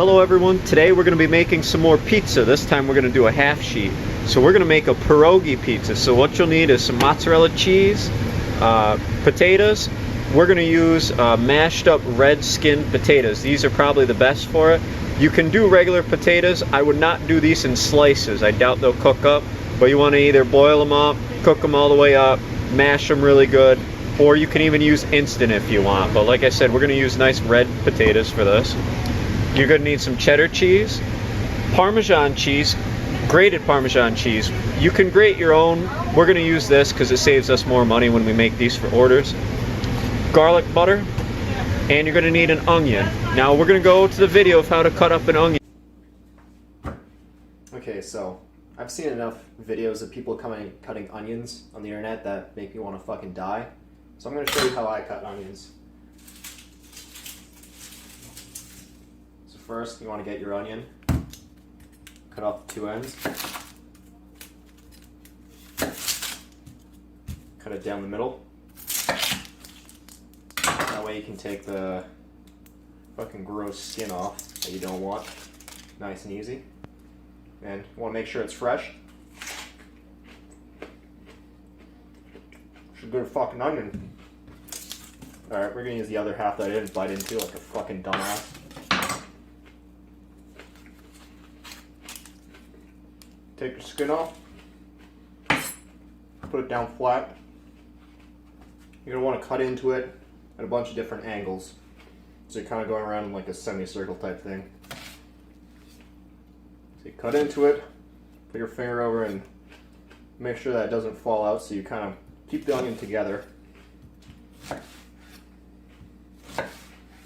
Hello everyone, today we're going to be making some more pizza. This time we're going to do a half sheet. So we're going to make a pierogi pizza. So what you'll need is some mozzarella cheese, potatoes. We're going to use mashed up red skinned potatoes. These are probably the best for it. You can do regular potatoes. I would not do these in slices. I doubt they'll cook up. But you want to either boil them up, cook them all the way up, mash them really good, or you can even use instant if you want. But like I said, we're going to use nice red potatoes for this. You're going to need some cheddar cheese, Parmesan cheese, grated Parmesan cheese. You can grate your own. We're going to use this because it saves us more money when we make these for orders. Garlic butter, and you're going to need an onion. Now we're going to go to the video of how to cut up an onion. Okay, so I've seen enough videos of people cutting onions on the internet that make me want to fucking die. So I'm going to show you how I cut onions. So first, you want to get your onion, cut off the two ends, cut it down the middle. That way you can take the fucking gross skin off that you don't want. Nice and easy. And you want to make sure it's fresh. It's a good fucking onion. Alright, we're gonna use the other half that I didn't bite into like a fucking dumbass. Take your skin off. Put it down flat. You're gonna want to cut into it at a bunch of different angles. So you're kind of going around in like a semicircle type thing. So you cut into it, put your finger over and make sure that it doesn't fall out, so you kind of keep the onion together.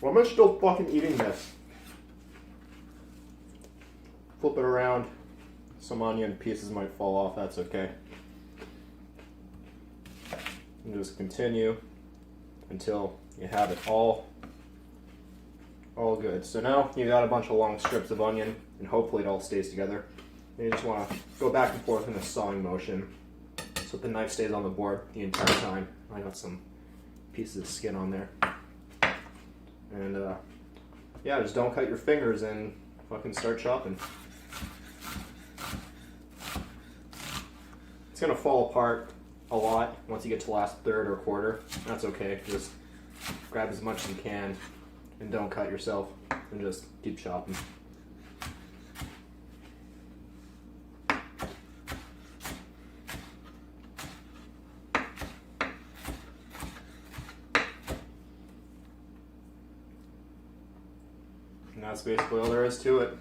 Why am I still fucking eating this? Flip it around. Some onion pieces might fall off, that's okay. And just continue until you have it all good. So now you got a bunch of long strips of onion, and hopefully it all stays together. And you just want to go back and forth in a sawing motion so that the knife stays on the board the entire time. I got some pieces of skin on there. And yeah, just don't cut your fingers and fucking start chopping. It's gonna fall apart a lot once you get to the last third or quarter. That's okay. Just grab as much as you can and don't cut yourself and just keep chopping. And that's basically all there is to it.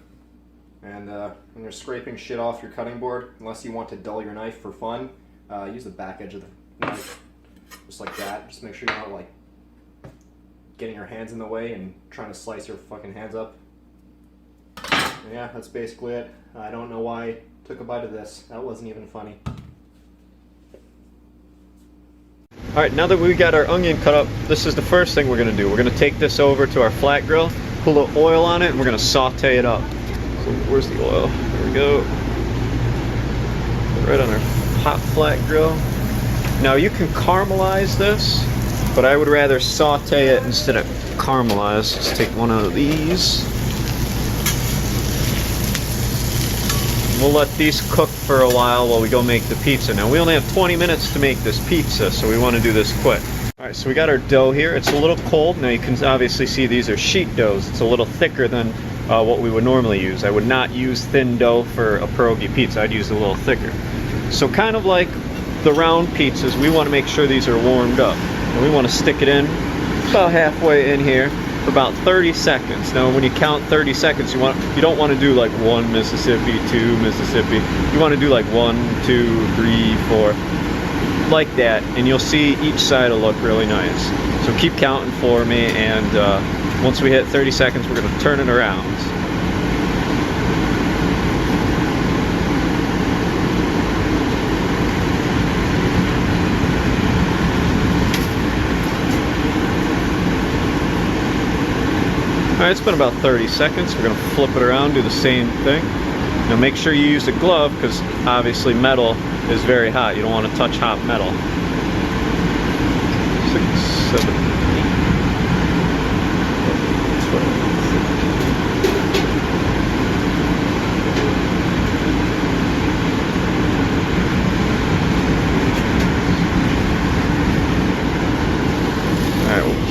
And when you're scraping shit off your cutting board, unless you want to dull your knife for fun, use the back edge of the knife, just like that. Just make sure you're not like getting your hands in the way and trying to slice your fucking hands up. And yeah, that's basically it. I don't know why I took a bite of this. That wasn't even funny. Alright, now that we got our onion cut up, this is the first thing we're going to do. We're going to take this over to our flat grill, put a little oil on it, and we're going to saute it up. So where's the oil? There we go. Right on our hot flat grill. Now you can caramelize this, but I would rather saute it instead of caramelize. Let's take one of these. We'll let these cook for a while we go make the pizza. Now we only have 20 minutes to make this pizza, so we want to do this quick. Alright, so we got our dough here. It's a little cold. Now you can obviously see these are sheet doughs. It's a little thicker than what we would normally use. I would not use thin dough for a pierogi pizza. I'd use a little thicker. So kind of like the round pizzas, we want to make sure these are warmed up. And we want to stick it in about halfway in here for about 30 seconds. Now when you count 30 seconds, you don't want to do like 1 Mississippi, 2 Mississippi. You want to do like 1, 2, 3, 4, like that, and you'll see each side will look really nice. So keep counting for me, and once we hit 30 seconds, we're going to turn it around. Alright, it's been about 30 seconds. We're going to flip it around, do the same thing. Now make sure you use a glove, because obviously metal is very hot. You don't want to touch hot metal. 6, 7, 8, 12, 13.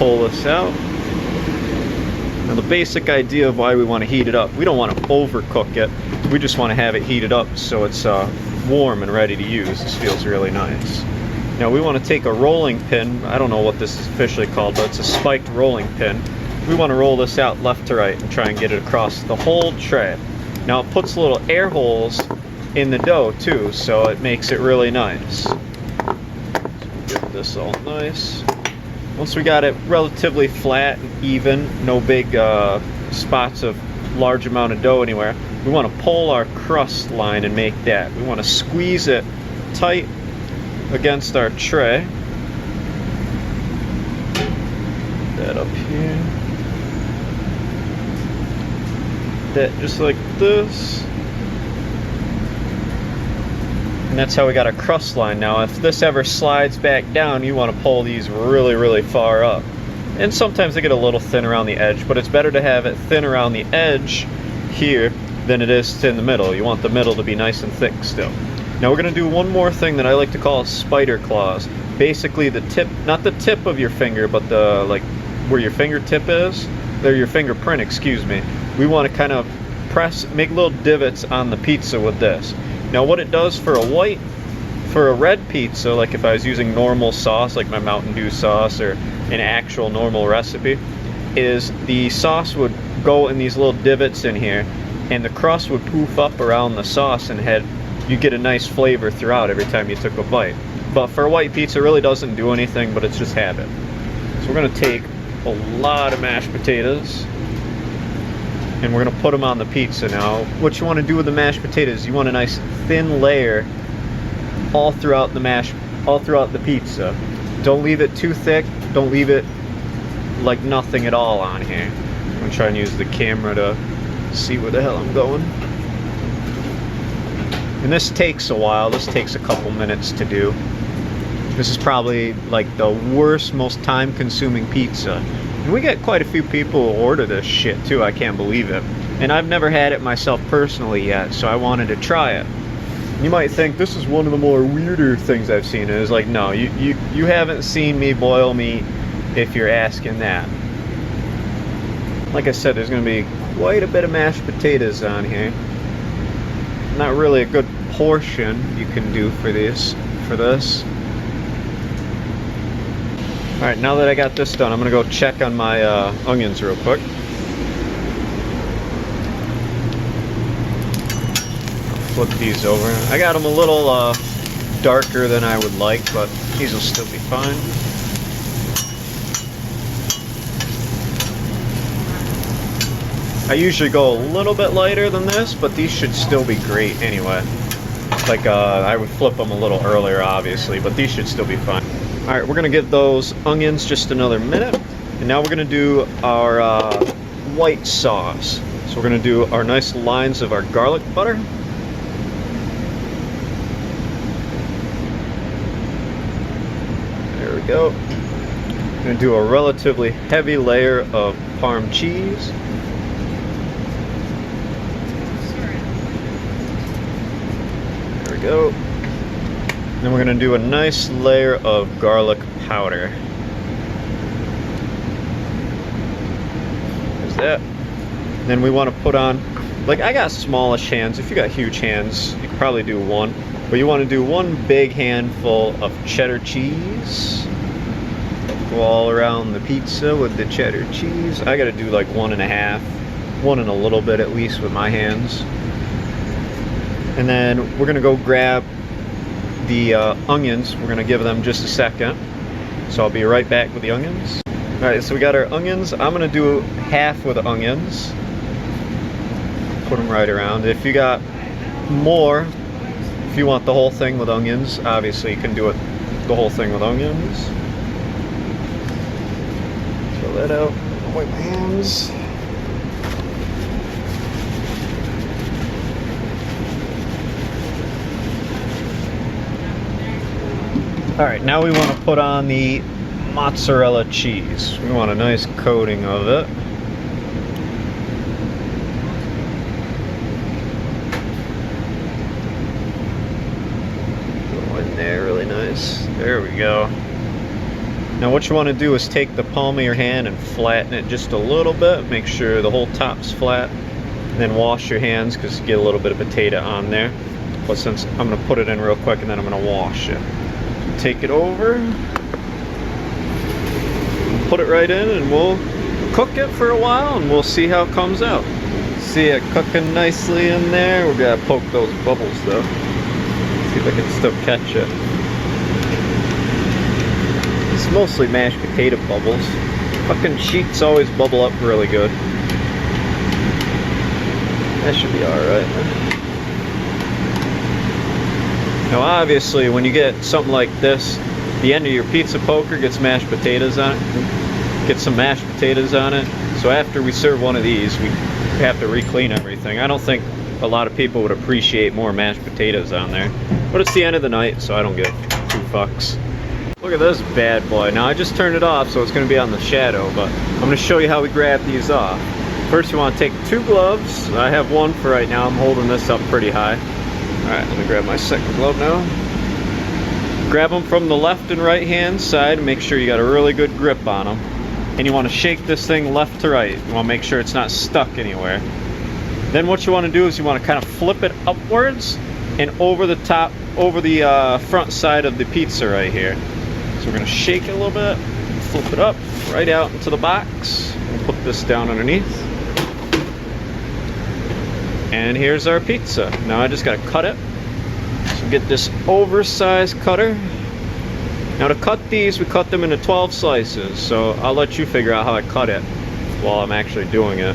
pull this out. Now the basic idea of why we want to heat it up, we don't want to overcook it. We just want to have it heated up so it's warm and ready to use. This feels really nice. Now we want to take a rolling pin. I don't know what this is officially called, but it's a spiked rolling pin. We want to roll this out left to right and try and get it across the whole tray. Now it puts little air holes in the dough too, so it makes it really nice. So get this all nice. Once we got it relatively flat and even, no big spots of large amount of dough anywhere, we want to pull our crust line and make that. We want to squeeze it tight against our tray. That up here. That just like this. And that's how we got a crust line. Now if this ever slides back down, you want to pull these really, really far up. And sometimes they get a little thin around the edge, but it's better to have it thin around the edge here than it is in the middle. You want the middle to be nice and thick still. Now we're going to do one more thing that I like to call spider claws. Basically the tip, not the tip of your finger, but the like where your fingertip is, or your fingerprint, excuse me. We want to kind of press, make little divots on the pizza with this. Now what it does for a red pizza, like if I was using normal sauce, like my Mountain Dew sauce or an actual normal recipe, is the sauce would go in these little divots in here and the crust would poof up around the sauce and you get a nice flavor throughout every time you took a bite. But for a white pizza, it really doesn't do anything, but it's just habit. So we're going to take a lot of mashed potatoes and we're going to put them on the pizza. Now what you want to do with the mashed potatoes, you want a nice thin layer all throughout the pizza. Don't leave it too thick, don't leave it like nothing at all on here. I'm going to try and use the camera to see where the hell I'm going. And this takes a while, this takes a couple minutes to do. This is probably like the worst, most time consuming pizza. And we get quite a few people who order this shit too, I can't believe it. And I've never had it myself personally yet, so I wanted to try it. You might think this is one of the more weirder things I've seen. And it's like, no, you haven't seen me boil meat if you're asking that. Like I said, there's going to be quite a bit of mashed potatoes on here. Not really a good portion you can do for this. Alright, now that I got this done, I'm going to go check on my onions real quick. Flip these over. I got them a little darker than I would like, but these will still be fine. I usually go a little bit lighter than this, but these should still be great anyway. Like I would flip them a little earlier obviously, but these should still be fine. Alright, we're going to give those onions just another minute, and now we're going to do our white sauce. So we're going to do our nice lines of our garlic butter. There we go. I'm going to do a relatively heavy layer of Parm cheese. There we go. Then we're going to do a nice layer of garlic powder. There's that. Then we want to put on, like I got smallish hands. If you got huge hands, you could probably do one. But you want to do one big handful of cheddar cheese. Go all around the pizza with the cheddar cheese. I got to do like 1.5, one and a little bit at least with my hands. And then we're going to go grab the onions. We're going to give them just a second. So I'll be right back with the onions. Alright, so we got our onions. I'm going to do half with the onions. Put them right around. If you got more, if you want the whole thing with onions, obviously you can do it the whole thing with onions. Throw that out. Wipe my hands. Alright, now we want to put on the mozzarella cheese. We want a nice coating of it. Go in there really nice. There we go. Now what you want to do is take the palm of your hand and flatten it just a little bit. Make sure the whole top's flat. And then wash your hands because you get a little bit of potato on there. But since I'm going to put it in real quick and then I'm going to wash it. Take it over. Put it right in and we'll cook it for a while and we'll see how it comes out. See it cooking nicely in there. We're going to poke those bubbles though. See if I can still catch it. It's mostly mashed potato bubbles. Fucking sheets always bubble up really good. That should be alright. Now obviously when you get something like this, the end of your pizza poker gets mashed potatoes on it. Get some mashed potatoes on it. So after we serve one of these, we have to re-clean everything. I don't think a lot of people would appreciate more mashed potatoes on there. But it's the end of the night, so I don't give 2 fucks. Look at this bad boy. Now I just turned it off, so it's going to be on the shadow, but I'm going to show you how we grab these off. First you want to take 2 gloves. I have one for right now. I'm holding this up pretty high. Alright, let me grab my second glove now. Grab them from the left and right hand side and make sure you got a really good grip on them. And you want to shake this thing left to right. You want to make sure it's not stuck anywhere. Then what you want to do is you want to kind of flip it upwards and over the top, over the front side of the pizza right here. So we're going to shake it a little bit, flip it up, right out into the box. We'll put this down underneath. And here's our pizza. Now I just got to cut it. So get this oversized cutter. Now to cut these, we cut them into 12 slices. So I'll let you figure out how I cut it while I'm actually doing it.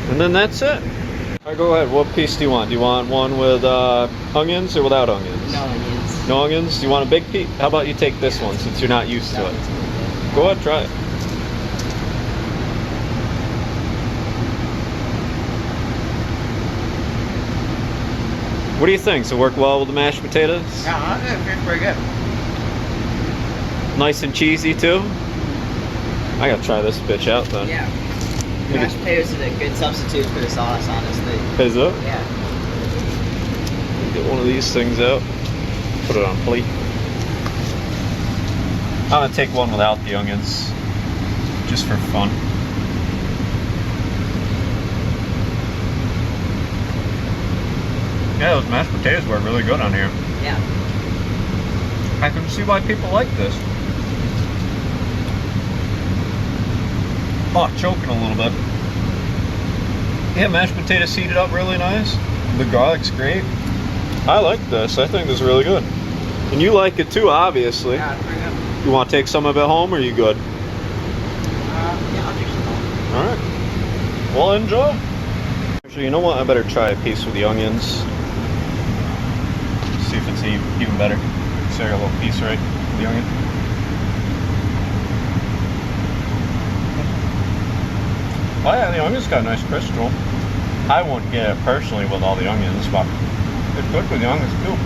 And then that's it. Alright, go ahead. What piece do you want? Do you want one with onions or without onions? No onions. No onions? Do you want a big piece? How about you take this one since you're not used to it? Go ahead, try it. What do you think? Does it work well with the mashed potatoes? Yeah, it's pretty good. Nice and cheesy too? I gotta try this bitch out then. Yeah. Mashed potatoes is a good substitute for the sauce, honestly. Is it? Yeah. Get one of these things out. Put it on a plate. I'm gonna take one without the onions. Just for fun. Yeah, those mashed potatoes were really good on here. Yeah. I can see why people like this. Oh, choking a little bit. Yeah, mashed potatoes heated up really nice. The garlic's great. I like this. I think this is really good. And you like it too, obviously. Yeah, it's pretty good. You want to take some of it home, or are you good? Yeah, I'll take some home. Alright. Well, enjoy. Actually, you know what? I better try a piece with the onions. See if it's even better. Say a little piece right with the onion. Oh yeah, the onions got a nice crisp to them. I wouldn't get it personally with all the onions, but it's good with the onions too.